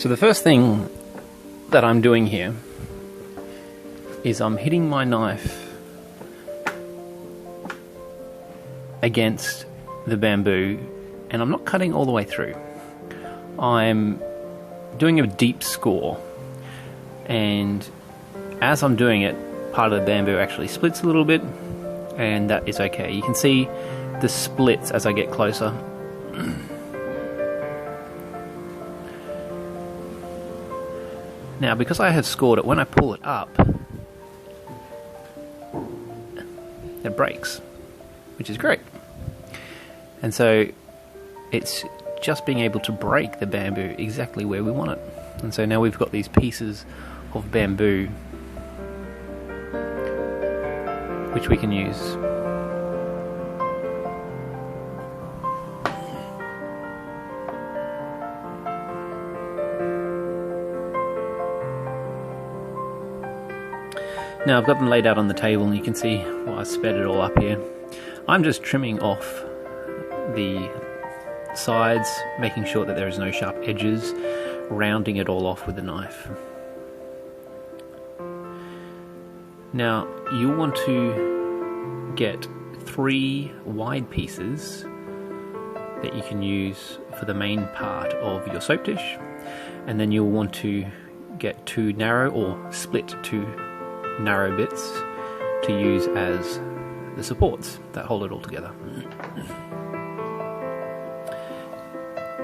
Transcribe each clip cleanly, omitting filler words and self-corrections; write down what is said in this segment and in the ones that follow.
So the first thing that I'm doing here is I'm hitting my knife against the bamboo, and I'm not cutting all the way through. I'm doing a deep score, and as I'm doing it, part of the bamboo actually splits a little bit, and that is okay. You can see the splits as I get closer. Now, because I have scored it, when I pull it up, it breaks, which is great. And so it's just being able to break the bamboo exactly where we want it. And so now we've got these pieces of bamboo which we can use. Now I've got them laid out on the table, and you can see, well, I sped it all up here. I'm just trimming off the sides, making sure that there is no sharp edges, rounding it all off with a knife. Now you want to get 3 wide pieces that you can use for the main part of your soap dish, and then you'll want to get 2 narrow, or split 2 narrow bits to use as the supports that hold it all together.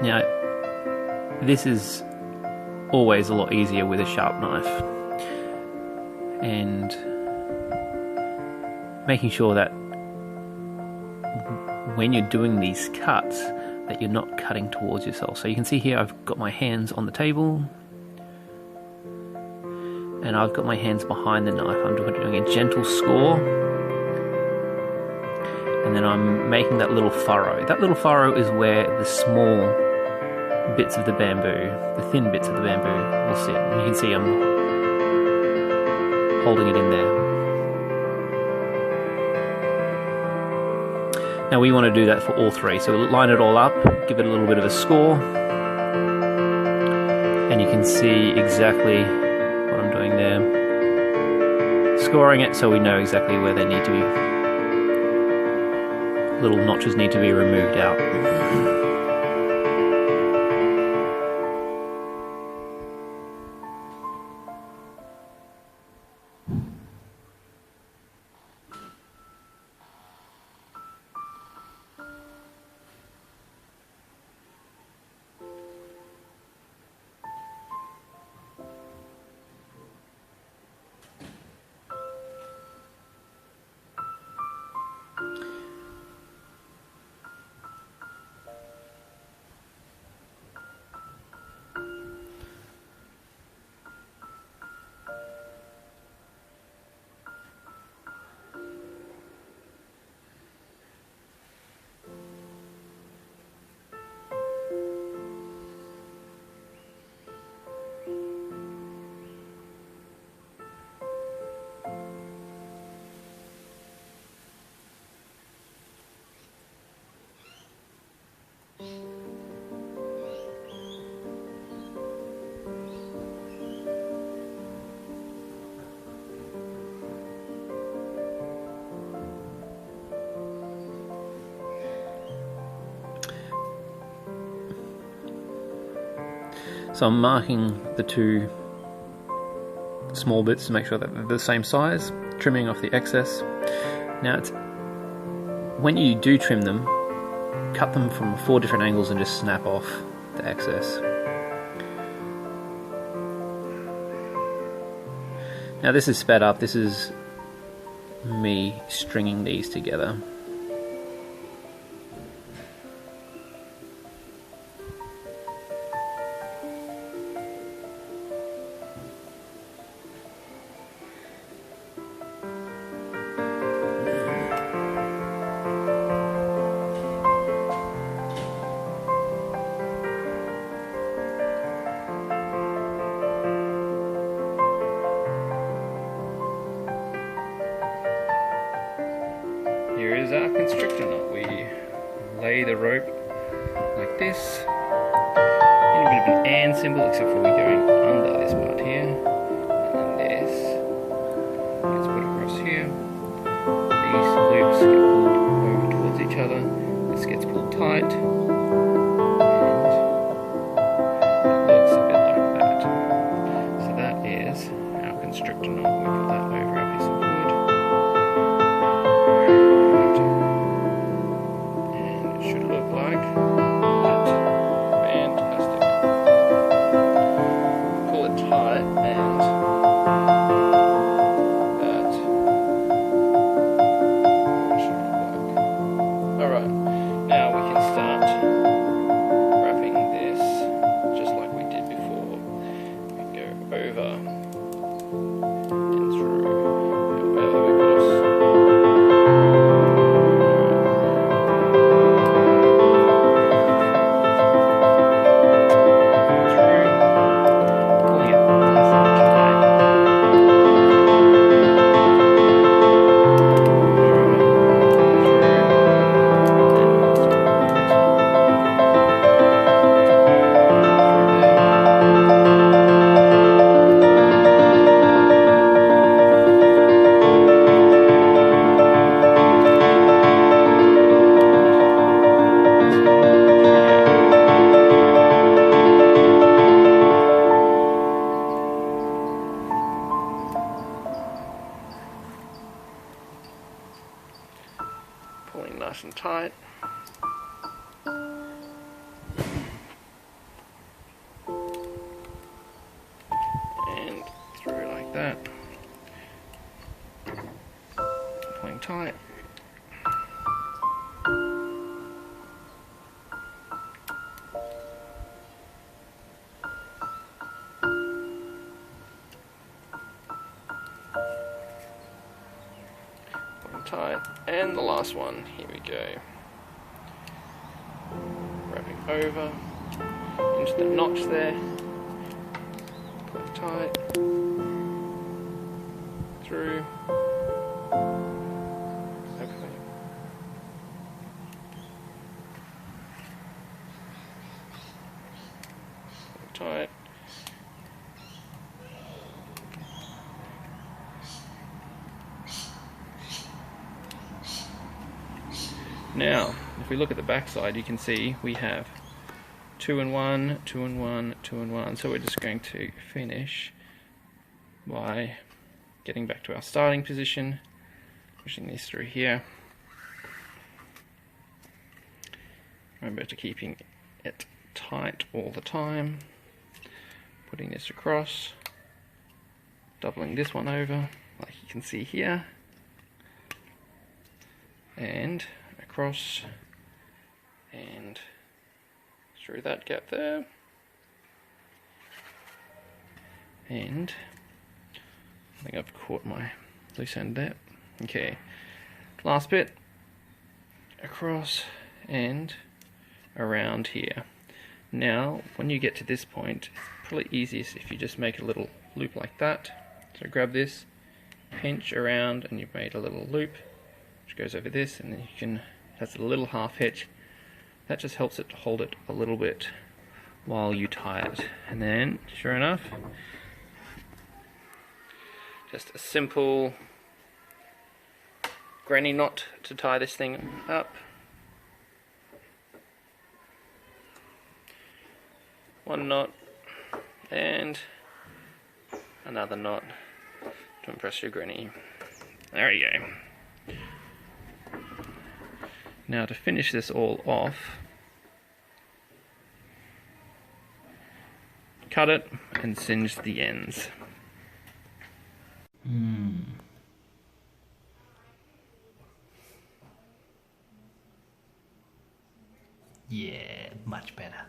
Now, this is always a lot easier with a sharp knife, and making sure that when you're doing these cuts that you're not cutting towards yourself. So you can see here I've got my hands on the table, and I've got my hands behind the knife. I'm doing a gentle score, and then I'm making that little furrow. That little furrow is where the small bits of the bamboo, the thin bits of the bamboo, will sit. And you can see I'm holding it in there. Now we want to do that for all 3. So we'll line it all up, give it a little bit of a score, and you can see exactly what I'm doing there. Scoring it so we know exactly where they need to be. Little notches need to be removed out. So I'm marking the 2 small bits to make sure that they're the same size, trimming off the excess. Now, when you do trim them, cut them from 4 different angles and just snap off the excess. Now this is sped up, this is me stringing these together. Here is our constrictor knot. We lay the rope like this in bit of an and symbol, except for we're going under this part here, and then this gets put across here. These loops get pulled over towards each other. This gets pulled tight, and it looks a bit like that. So that is our constrictor knot. We put that over our piece of wood, and it should look like that. Fantastic. Pull it tight, and that should look like. Alright, now we can start wrapping this just like we did before. We go over and through. Go over across. Pulling nice and tight. And through like that. Pulling tight. Tight, and the last one, here we go. Wrapping over into the notch there, pull it tight, through, okay. Pull it tight. Now, if we look at the back side, you can see we have 2 and 1, 2 and 1, 2 and 1. So we're just going to finish by getting back to our starting position, pushing this through here. Remember to keeping it tight all the time. Putting this across, doubling this one over, like you can see here, and across and through that gap there, and I think I've caught my loose end there. Okay, last bit, across and around here. Now when you get to this point, it's probably easiest if you just make a little loop like that. So grab this, pinch around, and you've made a little loop which goes over this, and then you can, that's a little half hitch. That just helps it to hold it a little bit while you tie it. And then, sure enough, just a simple granny knot to tie this thing up. One knot and another knot to impress your granny. There you go. Now to finish this all off, cut it and singe the ends. Yeah, much better.